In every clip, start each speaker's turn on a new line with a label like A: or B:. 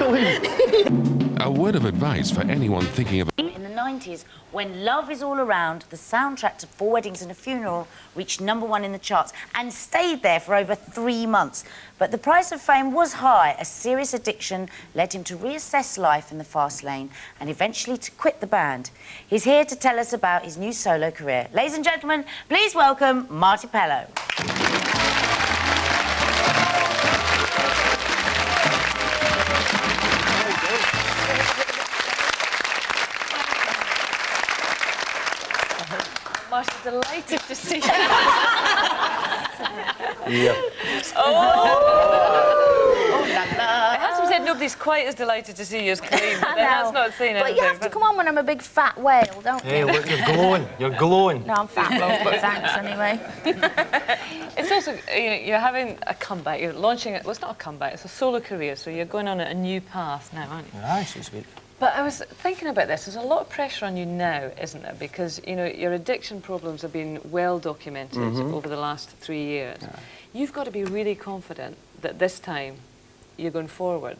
A: A word of advice for anyone thinking of...
B: In the 90s, when Love Is All Around, the soundtrack to Four Weddings and a Funeral, reached #1 in the charts and stayed there for over 3 months. But the price of fame was high. A serious addiction led him to reassess life in the fast lane and eventually to quit the band. He's here to tell us about his new solo career. Ladies and gentlemen, please welcome Marti Pellow.
C: Marti, delighted to see you.
D: Yeah.
C: Oh, la, la. It has to be said, nobody's quite as delighted to see you as Coleen. That's not saying anything.
E: But you have to come on when I'm a big fat whale, don't you?
D: Hey, look, you're glowing. You're glowing.
E: No, I'm fat, love, but thanks anyway.
C: It's also, you know, you're having a comeback. You're launching it. Well, it's not a comeback. It's a solo career, so you're going on a new path now, aren't you?
D: Aye, so to speak.
C: But I was thinking about this. There's a lot of pressure on you now, isn't there? Because, you know, your addiction problems have been well documented over the last 3 years. Yeah. You've got to be really confident that this time you're going forward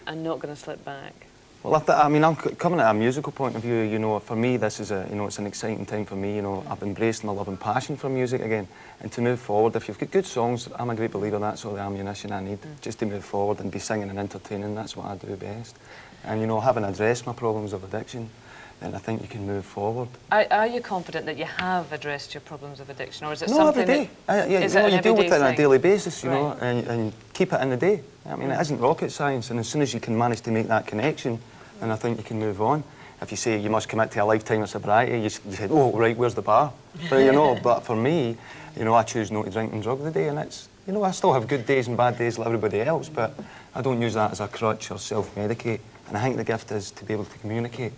C: and not going to slip back.
D: Well, I mean, I'm coming at a musical point of view, you know, for me, this is you know, it's an exciting time for me, you know. I've embraced my love and passion for music again. And to move forward, if you've got good songs, I'm a great believer that's all the ammunition I need, just to move forward and be singing and entertaining. That's what I do best. And, you know, having addressed my problems of addiction, then I think you can move forward.
C: Are you confident that you have addressed your problems of addiction, or is it
D: no,
C: something
D: every day. You deal with it on a daily basis, you know, and keep it in the day. I mean, it isn't rocket science, and as soon as you can manage to make that connection, then I think you can move on. If you say you must commit to a lifetime of sobriety, you say, oh, right, where's the bar? But, you know, but for me, you know, I choose not to drink and drug the day, and it's, you know, I still have good days and bad days like everybody else, but I don't use that as a crutch or self-medicate. And I think the gift is to be able to communicate,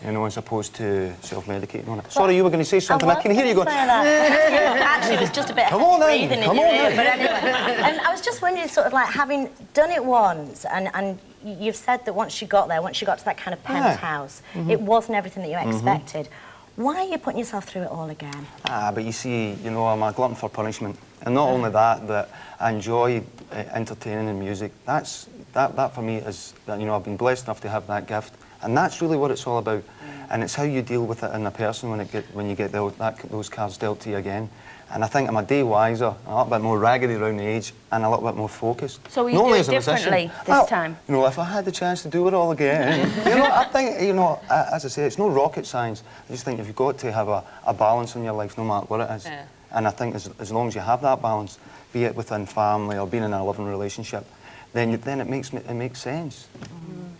D: you know, as opposed to self-medicating on it. Sorry, you were going to say something. I can hear you going.
E: Actually, it was just a bit of breathing in your ear, but anyway. And I was just wondering, sort of like, having done it once, and you've said that once you got there, once you got to that kind of penthouse, it wasn't everything that you expected. Why are you putting yourself through it all again? But
D: you see, you know, I'm a glutton for punishment. And not only that I enjoy entertaining in music. That for me is, you know, I've been blessed enough to have that gift. And that's really what it's all about. And it's how you deal with it in a person when you get those cards dealt to you again. And I think I'm a day wiser, a little bit more raggedy around the age, and a little bit more focused.
E: So will you do it differently this time?
D: You know, if I had the chance to do it all again, you know, I think, you know, as I say, it's no rocket science. I just think you've got to have a balance in your life, no matter what it is. Yeah. And I think as long as you have that balance, be it within family or being in a loving relationship, then it makes sense.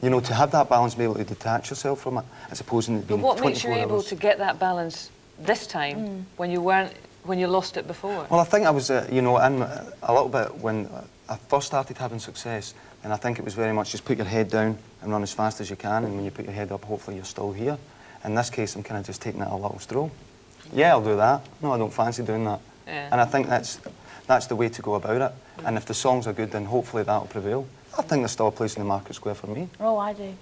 D: You know, to have that balance, be able to detach yourself from it, as opposed to being 24 hours.
C: But what makes you able to get that balance this time when you lost it before?
D: Well, I think I was, you know, in a little bit when I first started having success, and I think it was very much just put your head down and run as fast as you can, and when you put your head up, hopefully you're still here. In this case, I'm kind of just taking it a little stroll. Yeah, I'll do that. No, I don't fancy doing that. Yeah. And I think that's the way to go about it. And if the songs are good, then hopefully that'll prevail. I think there's still a place in the Market Square for me.
E: Oh, I do.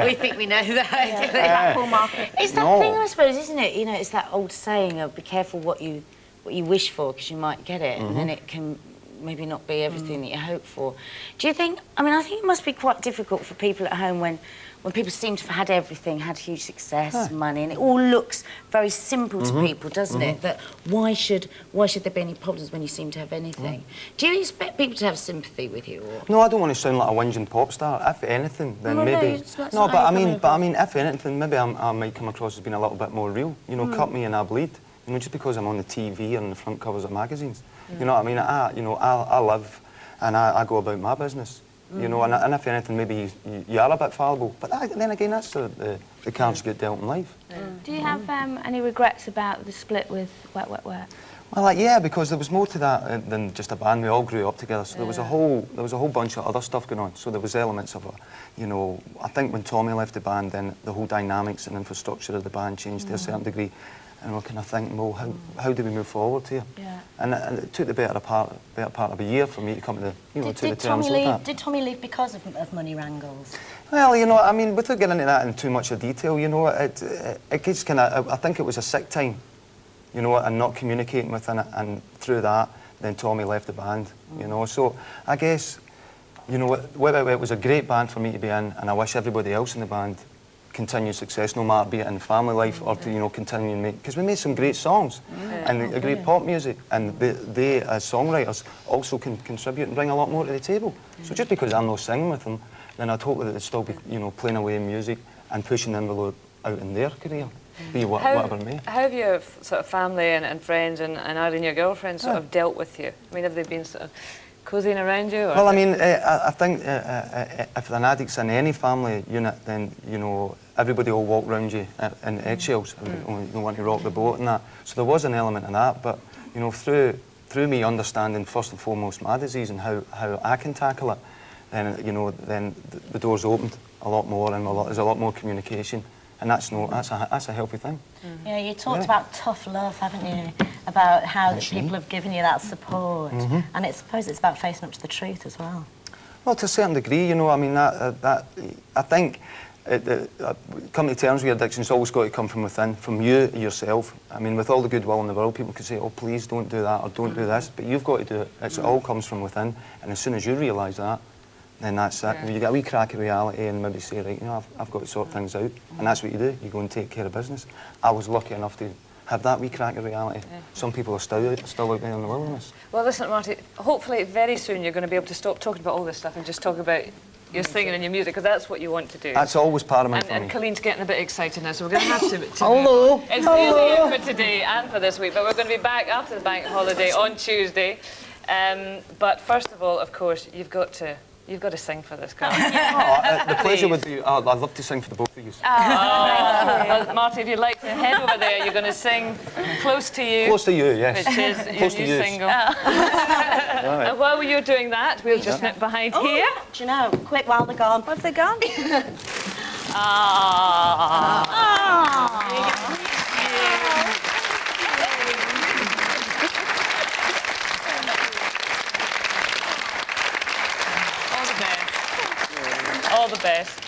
B: We think we know that.
E: Blackpool Market.
B: It's that thing, I suppose, isn't it? You know, it's that old saying of be careful what you wish for, because you might get it, and then it can maybe not be everything that you hope for. Do you think? I mean, I think it must be quite difficult for people at home when people seem to have had everything, had huge success, money, and it all looks very simple to people, doesn't it? That why should there be any problems when you seem to have anything? Do you expect people to have sympathy with you? Or?
D: No, I don't want to sound like a whinging pop star. If anything, then maybe. No, but I mean, if anything, maybe I might come across as being a little bit more real. You know, cut me and I bleed. You know, just because I'm on the TV and on the front covers of magazines. You know what I mean? I live and I go about my business. You know, and if anything, maybe you are a bit fallible. But then again, that's the cards you get dealt in life.
E: Do you have any regrets about the split with Wet Wet Wet?
D: Well, yeah, because there was more to that than just a band. We all grew up together, so there was a whole bunch of other stuff going on. So there was elements of, you know, I think when Tommy left the band, then the whole dynamics and infrastructure of the band changed to a certain degree. And we're kind of thinking, well, how do we move forward here? Yeah. And it took the better part of a year for me to come to the, to the terms with that.
E: Did Tommy leave because of money wrangles?
D: Well, you know, I mean, without getting into that in too much of detail, you know, it gets kind of, I think it was a sick time, you know, and not communicating with it, and through that, then Tommy left the band, you know. So I guess you know, it was a great band for me to be in, and I wish everybody else in the band continued success, no matter be it in family life or to, you know, continue and make, because we made some great songs and a great pop music, and they as songwriters also can contribute and bring a lot more to the table. So just because I'm not singing with them, then I'd hope that they'd still be, you know, playing away in music and pushing the envelope out in their career, be whatever it may.
C: How have your sort of family and friends and Irene, your girlfriend, sort of dealt with you? I mean, have they been sort of cozying around you? Or
D: well, I mean, I think if an addict's in any family unit, then, you know, everybody will walk round you in eggshells. You don't want to rock the boat and that. So there was an element of that, but, you know, through me understanding first and foremost my disease and how I can tackle it, then, you know, then the doors opened a lot more and there's a lot more communication. And that's a healthy thing.
E: Yeah, you talked about tough love, haven't you? About how people have given you that support. And I suppose it's about facing up to the truth as well.
D: Well, to a certain degree, you know, I mean, I think coming to terms with your addiction's always got to come from within, from you yourself. I mean, with all the goodwill in the world, people could say, oh, please don't do that or don't do this, but you've got to do it. It all comes from within, and as soon as you realise that, then that's it. You get a wee crack of reality and maybe say, right, you know, I've got to sort things out. And that's what you do. You go and take care of business. I was lucky enough to have that wee crack of reality. Some people are still out there in the wilderness.
C: Well, listen, Marty, hopefully very soon you're going to be able to stop talking about all this stuff and just talk about your singing and your music, because that's what you want to do.
D: That's always paramount for me.
C: And Colleen's getting a bit excited now, so we're going to have to
E: Hello.
C: It's really it for today and for this week, but we're going to be back after the bank holiday on Tuesday. But first of all, of course, you've got to sing for this girl.
D: The pleasure would be, I'd love to sing for the both of you.
C: Well, Marty, if you'd like to head over there, you're going to sing Close to You.
D: Close to You, yes.
C: Which is
D: Close
C: your
D: to
C: new
D: You.
C: single. And while you're doing that, we'll just nip behind here.
E: Do you know, quick while they're gone. What's they gone?
C: All the best.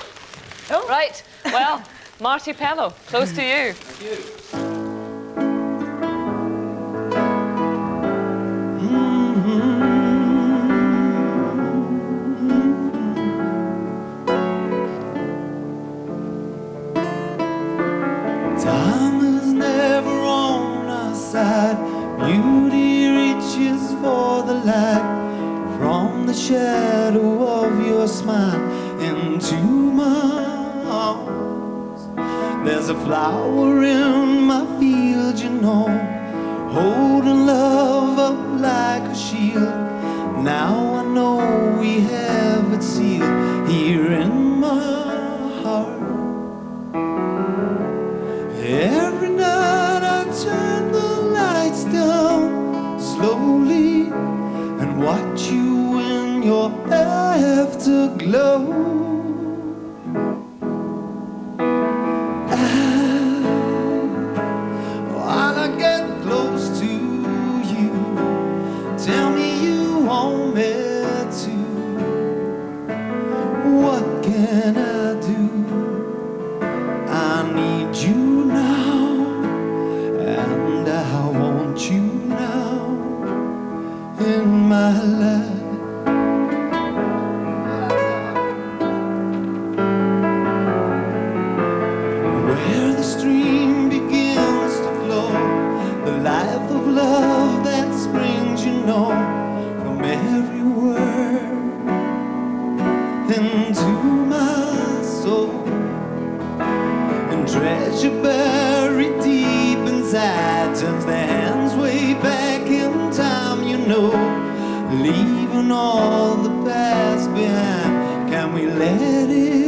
C: Oh. Right, well, Marti Pellow, Close to You.
F: Thank you.
G: Time is never on our side. Beauty reaches for the light. From the shadow of your smile into my arms, there's a flower in my field, you know, holding love up like a shield. Now I know we have it sealed here in my heart. Every night I turn the lights down slowly and watch you in your afterglow. While I get close to you, tell me you want me to. What can I do? I need you now, and I want you now in my life. Where the stream begins to flow, the life of love that springs, you know, from every word into my soul. And treasure buried deep inside turns their hands way back in time, you know, leaving all the past behind. Can we let it